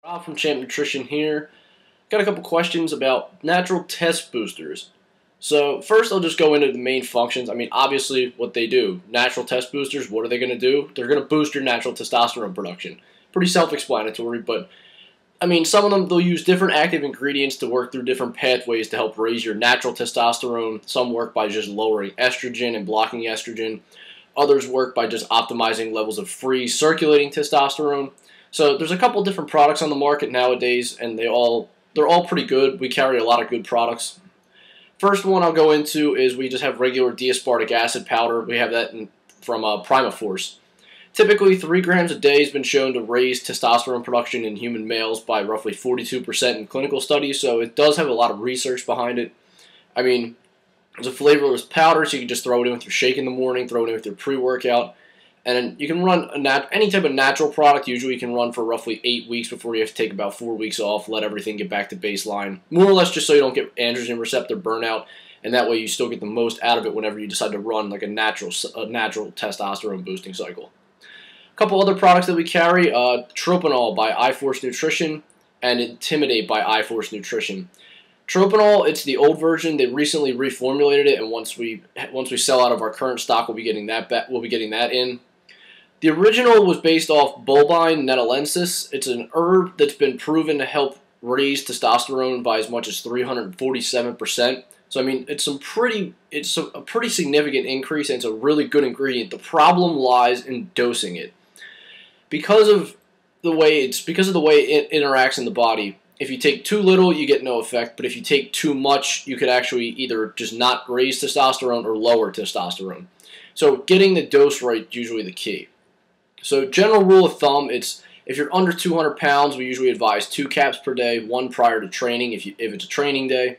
Rob from Champ Nutrition here. Got a couple questions about natural test boosters. So first I'll just go into the main functions. Obviously what they do. Natural test boosters, what are they going to do? They're going to boost your natural testosterone production. Pretty self-explanatory, but some of them, they'll use different active ingredients to work through different pathways to help raise your natural testosterone. Some work by just lowering estrogen and blocking estrogen. Others work by just optimizing levels of free circulating testosterone. So there's a couple different products on the market nowadays, and they're all pretty good. We carry a lot of good products. First one I'll go into is we just have regular D-aspartic acid powder. We have that from Primaforce. Typically, 3 grams a day has been shown to raise testosterone production in human males by roughly 42% in clinical studies, so it does have a lot of research behind it. It's a flavorless powder, so you can just throw it in with your shake in the morning, throw it in with your pre-workout. And you can run any type of natural product. Usually you can run for roughly 8 weeks before you have to take about 4 weeks off, let everything get back to baseline. More or less just so you don't get androgen receptor burnout, and that way you still get the most out of it whenever you decide to run like a natural testosterone boosting cycle. A couple other products that we carry, Troponol by iForce Nutrition and Intimidate by iForce Nutrition. Troponol, it's the old version. They recently reformulated it, and once we sell out of our current stock, we'll be getting that in. The original was based off bovine netalensis. It's an herb that's been proven to help raise testosterone by as much as 347%. So it's a pretty significant increase, and it's a really good ingredient. The problem lies in dosing it. Because of the way it interacts in the body. If you take too little, you get no effect, but if you take too much, you could actually either just not raise testosterone or lower testosterone. So getting the dose right is usually the key. So general rule of thumb, if you're under 200 pounds, we usually advise 2 caps per day, 1 prior to training if it's a training day.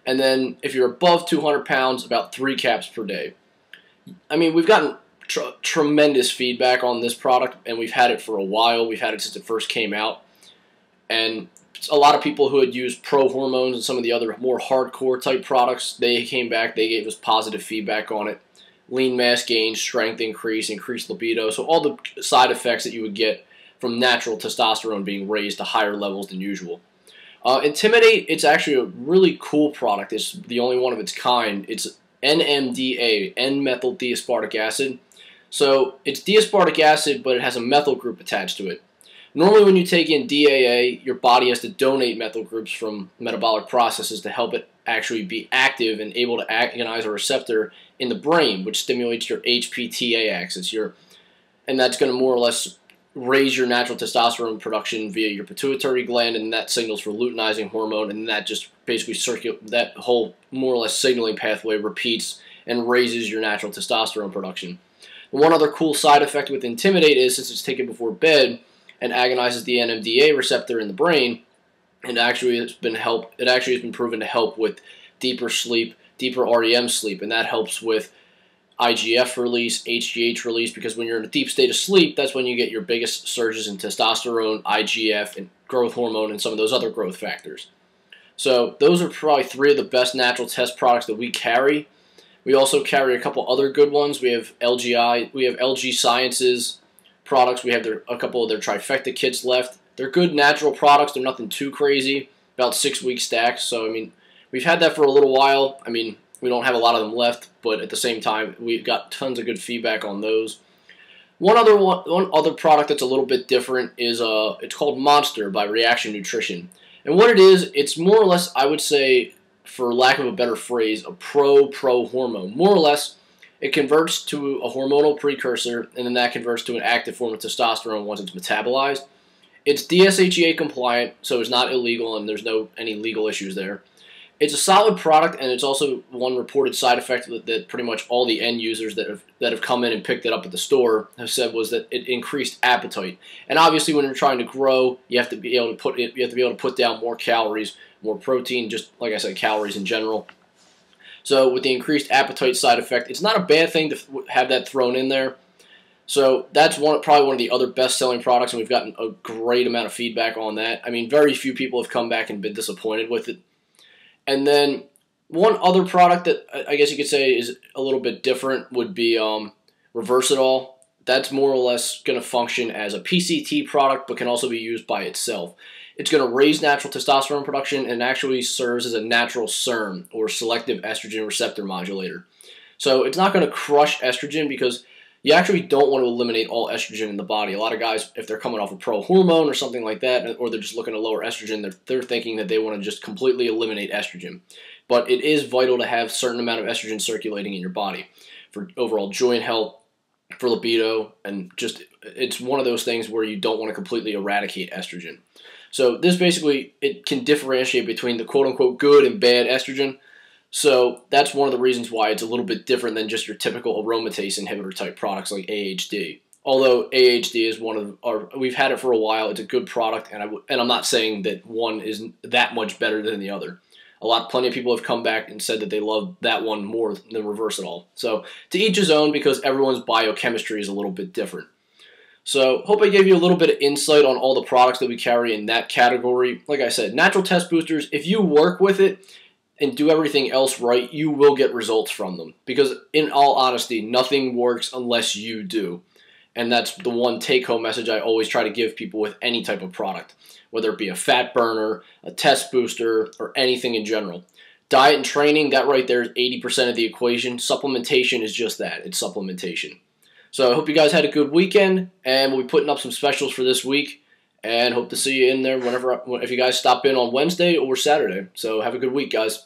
And then if you're above 200 pounds, about 3 caps per day. We've gotten tremendous feedback on this product, and we've had it for a while. We've had it since it first came out. And a lot of people who had used pro hormones and some of the other more hardcore type products, they came back, they gave us positive feedback on it. Lean mass gain, strength increase, increased libido, so all the side effects that you would get from natural testosterone being raised to higher levels than usual. Intimidate, it's actually a really cool product. It's the only one of its kind. It's NMDA, N-methyl D-aspartic acid. So it's D-aspartic acid, but it has a methyl group attached to it. Normally when you take in DAA, your body has to donate methyl groups from metabolic processes to help it actually be active and able to agonize a receptor in the brain, which stimulates your HPTA axis. And that's going to more or less raise your natural testosterone production via your pituitary gland, and that signals for luteinizing hormone, and that just basically that whole more or less signaling pathway repeats and raises your natural testosterone production. One other cool side effect with Intimidate is, since it's taken before bed, and agonizes the NMDA receptor in the brain, and actually has been proven to help with deeper sleep, deeper REM sleep, and that helps with IGF release, HGH release, because when you're in a deep state of sleep, that's when you get your biggest surges in testosterone, IGF, and growth hormone, and some of those other growth factors. So those are probably 3 of the best natural test products that we carry. We also carry a couple other good ones. We have LG Sciences products. We have a couple of their trifecta kits left. They're good natural products. They're nothing too crazy. About 6-week stacks. So we've had that for a little while. We don't have a lot of them left, but at the same time, we've got tons of good feedback on those. One other product that's a little bit different is it's called Monster by Reaction Nutrition. And what it is, it's more or less, I would say, for lack of a better phrase, a pro hormone. More or less, it converts to a hormonal precursor, and then that converts to an active form of testosterone once it's metabolized. It's DSHEA compliant, so it's not illegal, and there's any legal issues there. It's a solid product, and it's also one reported side effect that pretty much all the end users that have come in and picked it up at the store have said was that it increased appetite. And obviously, when you're trying to grow, you have to be able to put down more calories, more protein, just like I said, calories in general. So with the increased appetite side effect, it's not a bad thing to have that thrown in there. So that's probably one of the other best-selling products, and we've gotten a great amount of feedback on that. Very few people have come back and been disappointed with it. And then one other product that I guess you could say is a little bit different would be Reversidol. That's more or less going to function as a PCT product, but can also be used by itself. It's going to raise natural testosterone production and actually serves as a natural SERM, or selective estrogen receptor modulator. So it's not going to crush estrogen, because you actually don't want to eliminate all estrogen in the body. A lot of guys, if they're coming off a pro hormone or something like that, or they're just looking to lower estrogen, they're thinking that they want to just completely eliminate estrogen. But it is vital to have a certain amount of estrogen circulating in your body for overall joint health, for libido, and just it's one of those things where you don't want to completely eradicate estrogen. So this basically, it can differentiate between the quote-unquote good and bad estrogen. So that's one of the reasons why it's a little bit different than just your typical aromatase inhibitor type products like AHD. Although AHD is one of our, we've had it for a while, it's a good product, and I'm not saying that one is that much better than the other. Plenty of people have come back and said that they love that one more than Reversidol. So to each his own, because everyone's biochemistry is a little bit different. So hope I gave you a little bit of insight on all the products that we carry in that category. Like I said, natural test boosters, if you work with it and do everything else right, you will get results from them. Because in all honesty, nothing works unless you do. And that's the one take-home message I always try to give people with any type of product, whether it be a fat burner, a test booster, or anything in general. Diet and training, that right there is 80% of the equation. Supplementation is just that. It's supplementation. So I hope you guys had a good weekend, and we'll be putting up some specials for this week, and hope to see you in there if you guys stop in on Wednesday or Saturday. So have a good week, guys.